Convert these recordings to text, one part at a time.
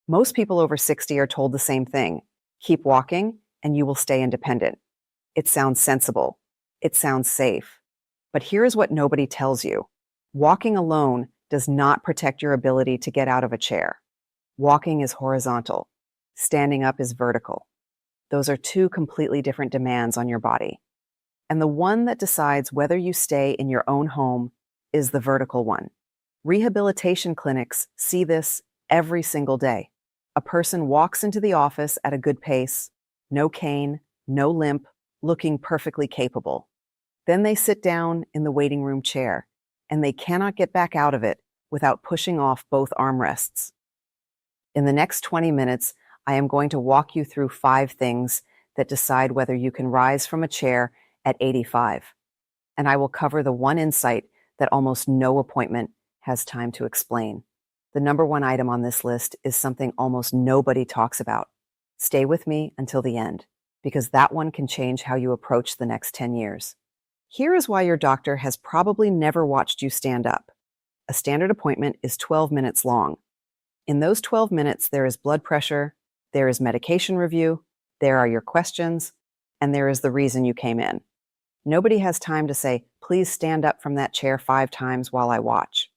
Most people over 60 are told the same thing. Keep walking and you will stay independent. It sounds sensible. It sounds safe. But here is what nobody tells you. Walking alone does not protect your ability to get out of a chair. Walking is horizontal. Standing up is vertical. Those are two completely different demands on your body. And the one that decides whether you stay in your own home is the vertical one. Rehabilitation clinics see this every single day. A person walks into the office at a good pace, no cane, no limp, looking perfectly capable. Then they sit down in the waiting room chair, and they cannot get back out of it without pushing off both armrests. In the next 20 minutes, I am going to walk you through 5 things that decide whether you can rise from a chair at 85. And I will cover the one insight that almost no appointment has time to explain. The number 1 item on this list is something almost nobody talks about. Stay with me until the end, because that one can change how you approach the next 10 years. Here is why your doctor has probably never watched you stand up. A standard appointment is 12 minutes long. In those 12 minutes, there is blood pressure, there is medication review, there are your questions, and there is the reason you came in. Nobody has time to say, please stand up from that chair 5 times while I watch.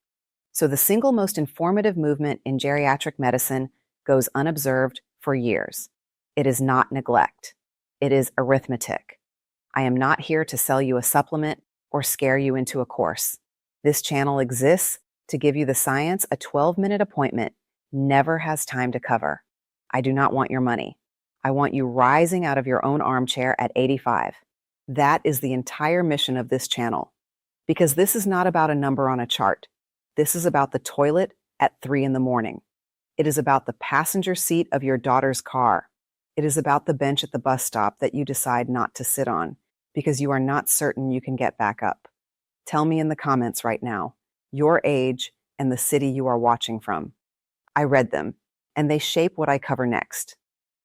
So the single most informative movement in geriatric medicine goes unobserved for years. It is not neglect. It is arithmetic. I am not here to sell you a supplement or scare you into a course. This channel exists to give you the science a 12-minute appointment never has time to cover. I do not want your money. I want you rising out of your own armchair at 85. That is the entire mission of this channel. Because this is not about a number on a chart. This is about the toilet at 3 in the morning. It is about the passenger seat of your daughter's car. It is about the bench at the bus stop that you decide not to sit on because you are not certain you can get back up. Tell me in the comments right now, your age and the city you are watching from. I read them, and they shape what I cover next.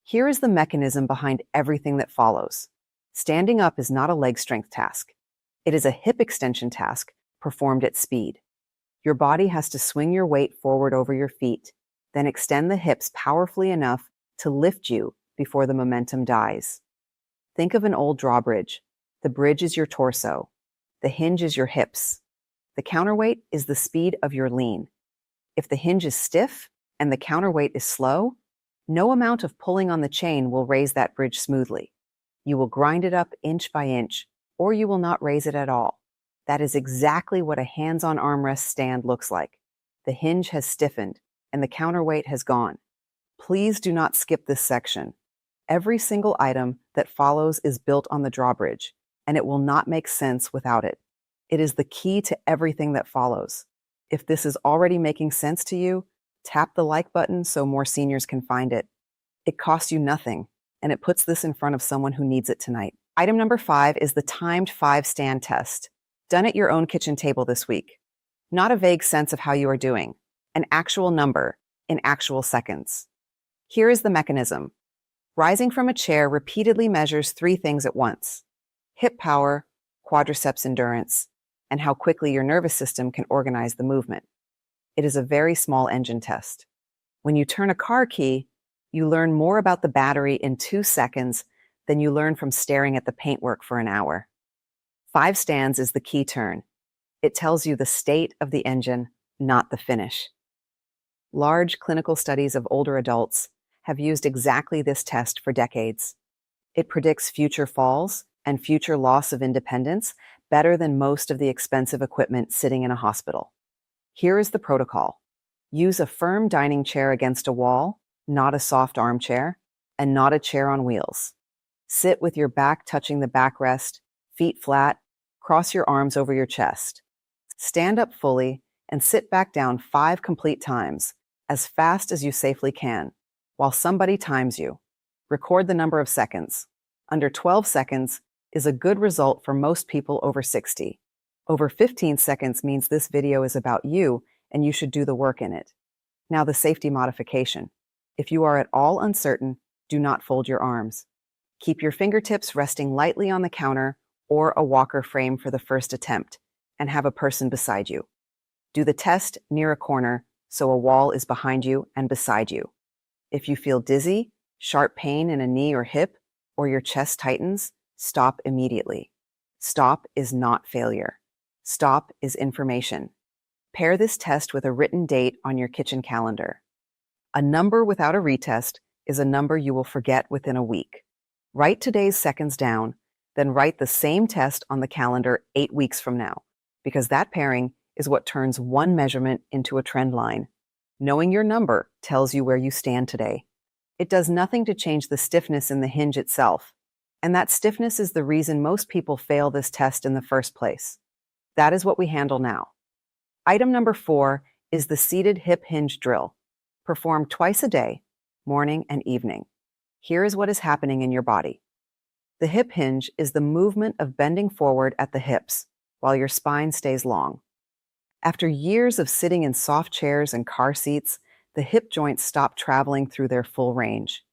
Here is the mechanism behind everything that follows. Standing up is not a leg strength task. It is a hip extension task performed at speed. Your body has to swing your weight forward over your feet, then extend the hips powerfully enough to lift you before the momentum dies. Think of an old drawbridge. The bridge is your torso. The hinge is your hips. The counterweight is the speed of your lean. If the hinge is stiff and the counterweight is slow, no amount of pulling on the chain will raise that bridge smoothly. You will grind it up inch by inch, or you will not raise it at all. That is exactly what a hands-on armrest stand looks like. The hinge has stiffened and the counterweight has gone. Please do not skip this section. Every single item that follows is built on the drawbridge, and it will not make sense without it. It is the key to everything that follows. If this is already making sense to you, tap the like button so more seniors can find it. It costs you nothing, and it puts this in front of someone who needs it tonight. Item number 5 is the timed 5-stand test, done at your own kitchen table this week. Not a vague sense of how you are doing, an actual number in actual seconds. Here is the mechanism. Rising from a chair repeatedly measures 3 things at once: hip power, quadriceps endurance, and how quickly your nervous system can organize the movement. It is a very small engine test. When you turn a car key, you learn more about the battery in 2 seconds than you learn from staring at the paintwork for an hour. 5 stands is the key turn. It tells you the state of the engine, not the finish. Large clinical studies of older adults have used exactly this test for decades. It predicts future falls and future loss of independence better than most of the expensive equipment sitting in a hospital. Here is the protocol. Use a firm dining chair against a wall, not a soft armchair, and not a chair on wheels. Sit with your back touching the backrest, feet flat, cross your arms over your chest. Stand up fully and sit back down 5 complete times, as fast as you safely can, while somebody times you. Record the number of seconds. Under 12 seconds is a good result for most people over 60. Over 15 seconds means this video is about you and you should do the work in it. Now the safety modification. If you are at all uncertain, do not fold your arms. Keep your fingertips resting lightly on the counter or a walker frame for the first attempt, and have a person beside you. Do the test near a corner so a wall is behind you and beside you. If you feel dizzy, sharp pain in a knee or hip, or your chest tightens, stop immediately. Stop is not failure. Stop is information. Pair this test with a written date on your kitchen calendar. A number without a retest is a number you will forget within a week. Write today's seconds down, then write the same test on the calendar 8 weeks from now, because that pairing is what turns one measurement into a trend line. Knowing your number tells you where you stand today. It does nothing to change the stiffness in the hinge itself, and that stiffness is the reason most people fail this test in the first place. That is what we handle now. Item number 4 is the seated hip hinge drill. Perform twice a day, morning and evening. Here is what is happening in your body. The hip hinge is the movement of bending forward at the hips while your spine stays long. After years of sitting in soft chairs and car seats, the hip joints stop traveling through their full range.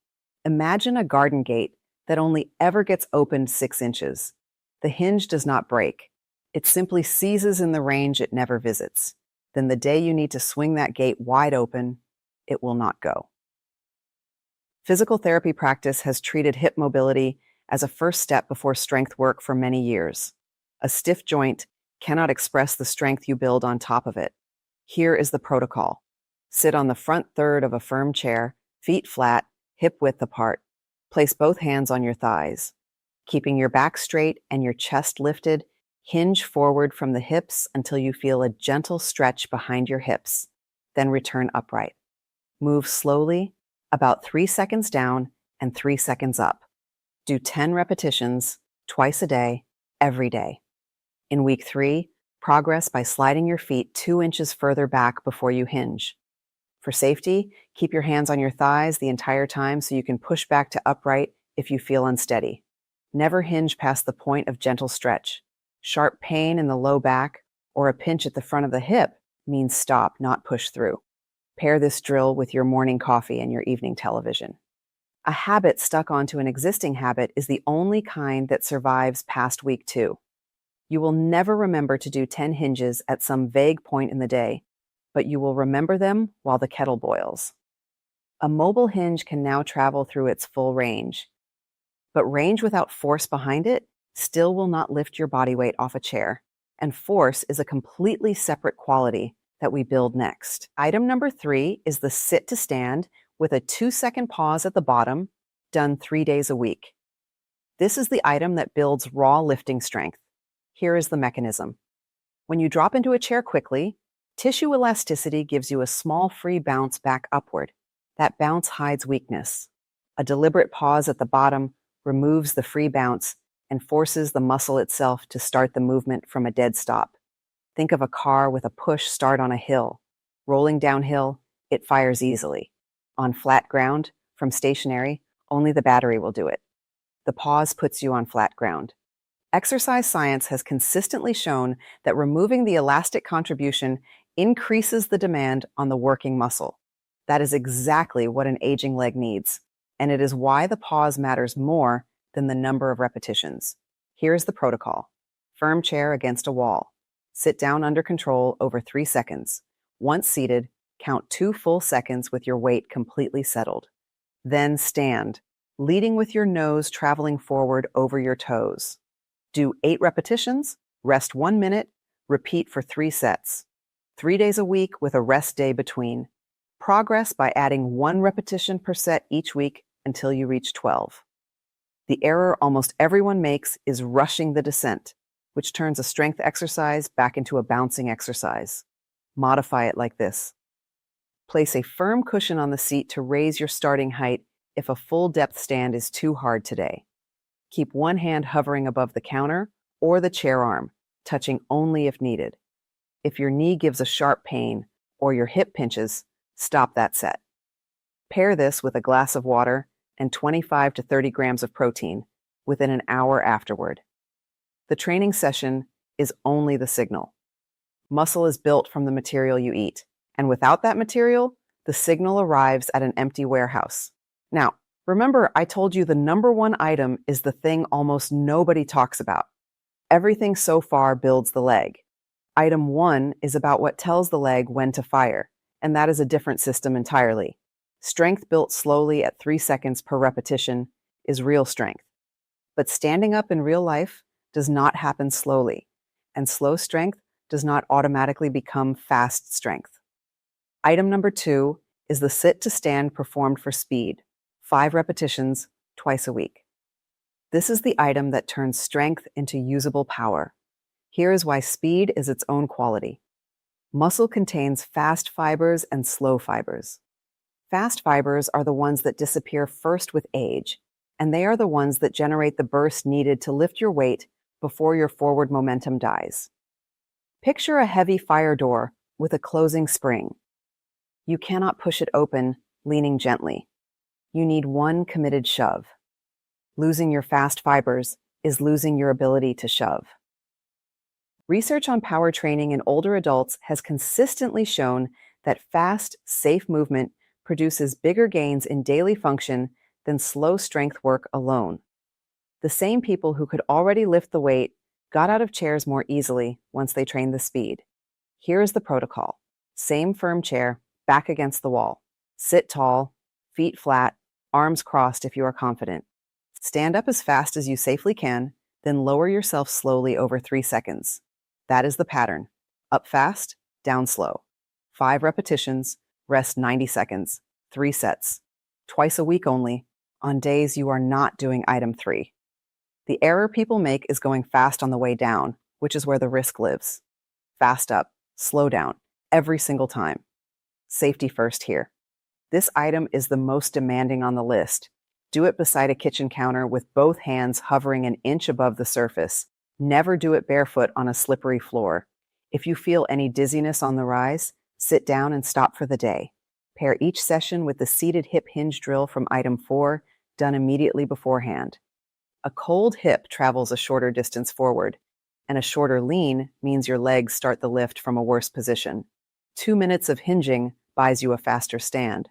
Imagine a garden gate that only ever gets opened 6 inches. The hinge does not break. It simply seizes in the range it never visits. Then the day you need to swing that gate wide open, it will not go. Physical therapy practice has treated hip mobility as a first step before strength work for many years. A stiff joint cannot express the strength you build on top of it. Here is the protocol. Sit on the front third of a firm chair, feet flat, hip width apart. Place both hands on your thighs. Keeping your back straight and your chest lifted, hinge forward from the hips until you feel a gentle stretch behind your hips. Then return upright. Move slowly, about 3 seconds down and 3 seconds up. Do 10 repetitions, twice a day, every day. In week 3, progress by sliding your feet 2 inches further back before you hinge. For safety, keep your hands on your thighs the entire time so you can push back to upright if you feel unsteady. Never hinge past the point of gentle stretch. Sharp pain in the low back or a pinch at the front of the hip means stop, not push through. Pair this drill with your morning coffee and your evening television. A habit stuck onto an existing habit is the only kind that survives past week 2. You will never remember to do 10 hinges at some vague point in the day, but you will remember them while the kettle boils. A mobile hinge can now travel through its full range, but range without force behind it still will not lift your body weight off a chair, and force is a completely separate quality that we build next. Item number 3 is the sit to stand with a 2-second pause at the bottom, done 3 days a week. This is the item that builds raw lifting strength. Here is the mechanism. When you drop into a chair quickly, tissue elasticity gives you a small free bounce back upward. That bounce hides weakness. A deliberate pause at the bottom removes the free bounce and forces the muscle itself to start the movement from a dead stop. Think of a car with a push start on a hill. Rolling downhill, it fires easily. On flat ground, from stationary, only the battery will do it. The pause puts you on flat ground. Exercise science has consistently shown that removing the elastic contribution increases the demand on the working muscle. That is exactly what an aging leg needs, and it is why the pause matters more than the number of repetitions. Here's the protocol. Firm chair against a wall. Sit down under control over 3 seconds. Once seated, count 2 full seconds with your weight completely settled. Then stand, leading with your nose traveling forward over your toes. Do 8 repetitions, rest 1 minute, repeat for 3 sets. 3 days a week with a rest day between. Progress by adding 1 repetition per set each week until you reach 12. The error almost everyone makes is rushing the descent, which turns a strength exercise back into a bouncing exercise. Modify it like this. Place a firm cushion on the seat to raise your starting height if a full depth stand is too hard today. Keep one hand hovering above the counter or the chair arm, touching only if needed. If your knee gives a sharp pain or your hip pinches, stop that set. Pair this with a glass of water and 25 to 30 grams of protein within an hour afterward. The training session is only the signal. Muscle is built from the material you eat, and without that material, the signal arrives at an empty warehouse. Now, remember I told you the number 1 item is the thing almost nobody talks about. Everything so far builds the leg. Item 1 is about what tells the leg when to fire, and that is a different system entirely. Strength built slowly at 3 seconds per repetition is real strength. But standing up in real life does not happen slowly, and slow strength does not automatically become fast strength. Item number 2 is the sit to stand performed for speed, 5 repetitions twice a week. This is the item that turns strength into usable power. Here is why speed is its own quality. Muscle contains fast fibers and slow fibers. Fast fibers are the ones that disappear first with age, and they are the ones that generate the burst needed to lift your weight before your forward momentum dies. Picture a heavy fire door with a closing spring. You cannot push it open, leaning gently. You need one committed shove. Losing your fast fibers is losing your ability to shove. Research on power training in older adults has consistently shown that fast, safe movement produces bigger gains in daily function than slow strength work alone. The same people who could already lift the weight got out of chairs more easily once they trained the speed. Here is the protocol. Same firm chair, back against the wall. Sit tall, feet flat, arms crossed if you are confident. Stand up as fast as you safely can, then lower yourself slowly over 3 seconds. That is the pattern. Up fast, down slow. 5 repetitions, rest 90 seconds, 3 sets. Twice a week only, on days you are not doing item 3. The error people make is going fast on the way down, which is where the risk lives. Fast up, slow down, every single time. Safety first here. This item is the most demanding on the list. Do it beside a kitchen counter with both hands hovering an inch above the surface. Never do it barefoot on a slippery floor. If you feel any dizziness on the rise, sit down and stop for the day. Pair each session with the seated hip hinge drill from item 4, done immediately beforehand. A cold hip travels a shorter distance forward, and a shorter lean means your legs start the lift from a worse position. 2 minutes of hinging buys you a faster stand.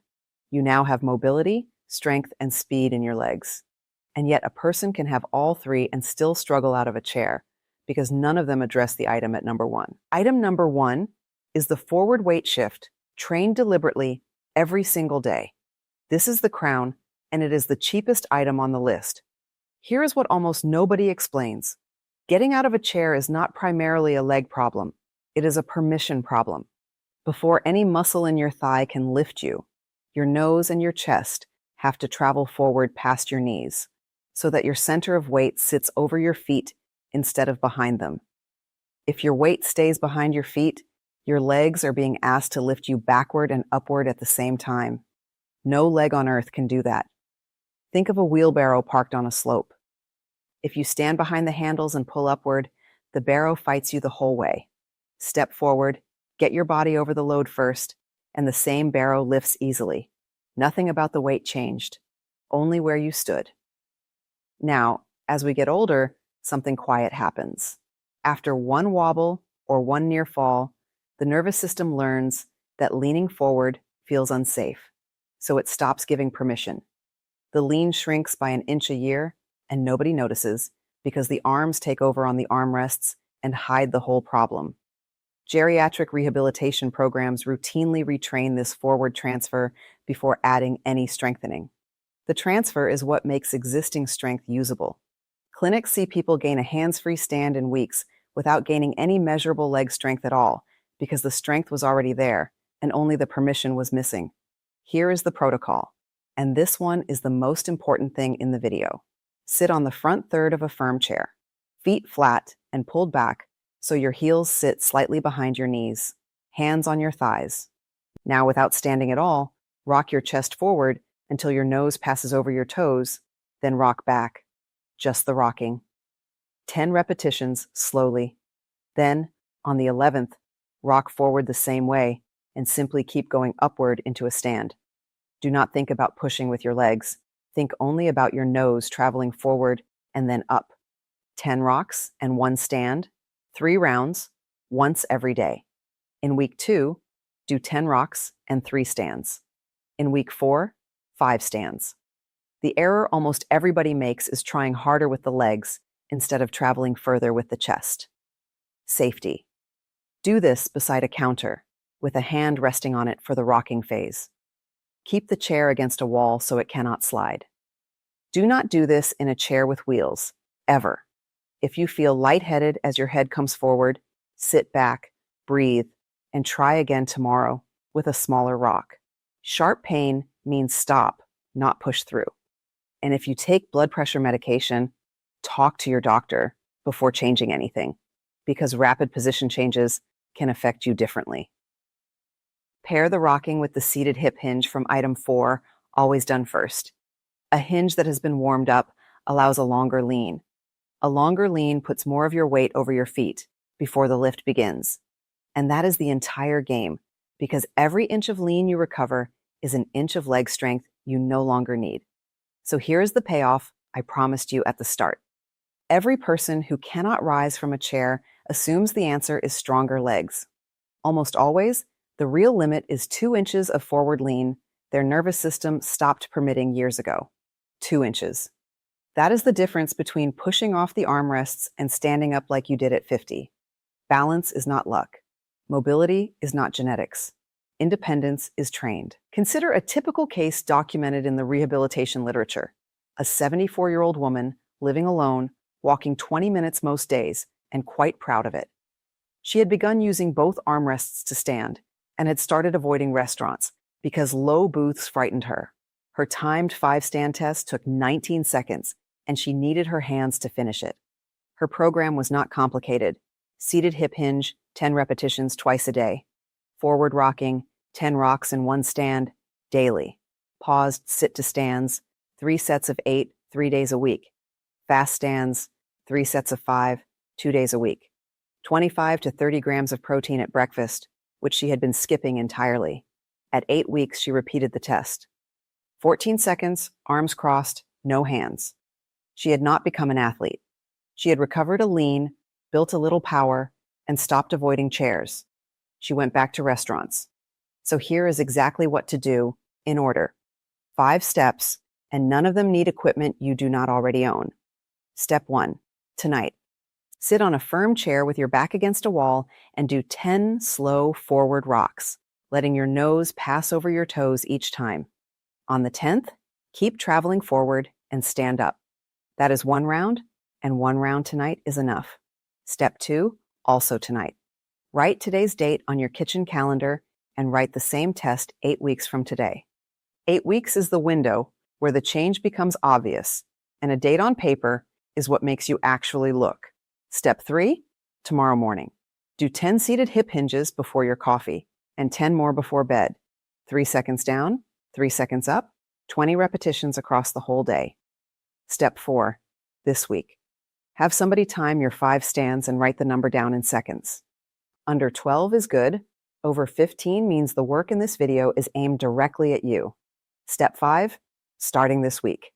You now have mobility, strength, and speed in your legs. And yet a person can have all 3 and still struggle out of a chair, because none of them address the item at number 1. Item number 1 is the forward weight shift, trained deliberately every single day. This is the crown, and it is the cheapest item on the list. Here is what almost nobody explains. Getting out of a chair is not primarily a leg problem. It is a permission problem. Before any muscle in your thigh can lift you, your nose and your chest have to travel forward past your knees, so that your center of weight sits over your feet instead of behind them. If your weight stays behind your feet, your legs are being asked to lift you backward and upward at the same time. No leg on earth can do that. Think of a wheelbarrow parked on a slope. If you stand behind the handles and pull upward, the barrow fights you the whole way. Step forward, get your body over the load first, and the same barrow lifts easily. Nothing about the weight changed, only where you stood. Now, as we get older, something quiet happens. After one wobble or one near fall, the nervous system learns that leaning forward feels unsafe, so it stops giving permission. The lean shrinks by an inch a year, and nobody notices because the arms take over on the armrests and hide the whole problem. Geriatric rehabilitation programs routinely retrain this forward transfer before adding any strengthening. The transfer is what makes existing strength usable. Clinics see people gain a hands-free stand in weeks without gaining any measurable leg strength at all because the strength was already there and only the permission was missing. Here is the protocol, and this one is the most important thing in the video. Sit on the front third of a firm chair, feet flat and pulled back so your heels sit slightly behind your knees, hands on your thighs. Now, without standing at all, rock your chest forward until your nose passes over your toes, then rock back. Just the rocking. 10 repetitions slowly. Then, on the 11th, rock forward the same way and simply keep going upward into a stand. Do not think about pushing with your legs. Think only about your nose traveling forward and then up. 10 rocks and 1 stand, 3 rounds, once every day. In week 2, do 10 rocks and 3 stands. In week 4, 5 stands. The error almost everybody makes is trying harder with the legs instead of traveling further with the chest. Safety. Do this beside a counter, with a hand resting on it for the rocking phase. Keep the chair against a wall so it cannot slide. Do not do this in a chair with wheels, ever. If you feel lightheaded as your head comes forward, sit back, breathe, and try again tomorrow with a smaller rock. Sharp pain means stop, not push through. And if you take blood pressure medication, talk to your doctor before changing anything, because rapid position changes can affect you differently. Pair the rocking with the seated hip hinge from item 4, always done first. A hinge that has been warmed up allows a longer lean. A longer lean puts more of your weight over your feet before the lift begins. And that is the entire game, because every inch of lean you recover is an inch of leg strength you no longer need. So here is the payoff I promised you at the start. Every person who cannot rise from a chair assumes the answer is stronger legs. Almost always, the real limit is 2 inches of forward lean their nervous system stopped permitting years ago. 2 inches. That is the difference between pushing off the armrests and standing up like you did at 50. Balance is not luck. Mobility is not genetics. Independence is trained. Consider a typical case documented in the rehabilitation literature. A 74-year-old woman living alone, walking 20 minutes most days, and quite proud of it. She had begun using both armrests to stand and had started avoiding restaurants because low booths frightened her. Her timed 5-stand test took 19 seconds, and she needed her hands to finish it. Her program was not complicated. Seated hip hinge, 10 repetitions twice a day. Forward rocking, 10 rocks in 1 stand, daily. Paused sit to stands, 3 sets of 8, 3 days a week. Fast stands, 3 sets of 5, 2 days a week. 25 to 30 grams of protein at breakfast, which she had been skipping entirely. At 8 weeks, she repeated the test. 14 seconds, arms crossed, no hands. She had not become an athlete. She had recovered a lean, built a little power, and stopped avoiding chairs. She went back to restaurants. So here is exactly what to do, in order. 5 steps, and none of them need equipment you do not already own. Step 1, tonight. Sit on a firm chair with your back against a wall and do 10 slow forward rocks, letting your nose pass over your toes each time. On the 10th, keep traveling forward and stand up. That is 1 round, and 1 round tonight is enough. Step 2, also tonight. Write today's date on your kitchen calendar and write the same test 8 weeks from today. 8 weeks is the window where the change becomes obvious, and a date on paper is what makes you actually look. Step 3, tomorrow morning. Do 10 seated hip hinges before your coffee and 10 more before bed. 3 seconds down, 3 seconds up, 20 repetitions across the whole day. Step 4, this week. Have somebody time your 5 stands and write the number down in seconds. Under 12 is good. Over 15 means the work in this video is aimed directly at you. Step 5, starting this week.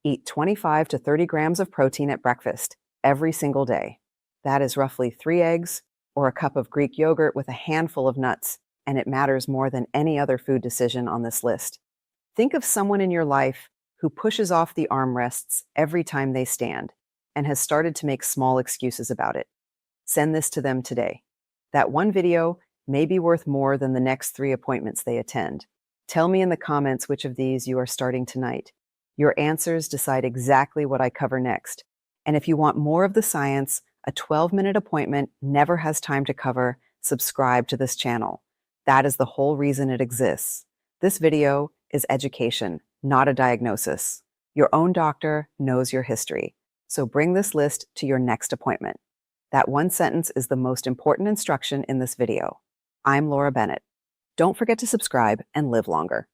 Eat 25 to 30 grams of protein at breakfast every single day. That is roughly 3 eggs or a cup of Greek yogurt with a handful of nuts, and it matters more than any other food decision on this list. Think of someone in your life who pushes off the armrests every time they stand and has started to make small excuses about it. Send this to them today. That one video may be worth more than the next 3 appointments they attend. Tell me in the comments which of these you are starting tonight. Your answers decide exactly what I cover next. And if you want more of the science a 12-minute appointment never has time to cover, subscribe to this channel. That is the whole reason it exists. This video is education, not a diagnosis. Your own doctor knows your history, so bring this list to your next appointment. That one sentence is the most important instruction in this video. I'm Laura Bennett. Don't forget to subscribe and live longer.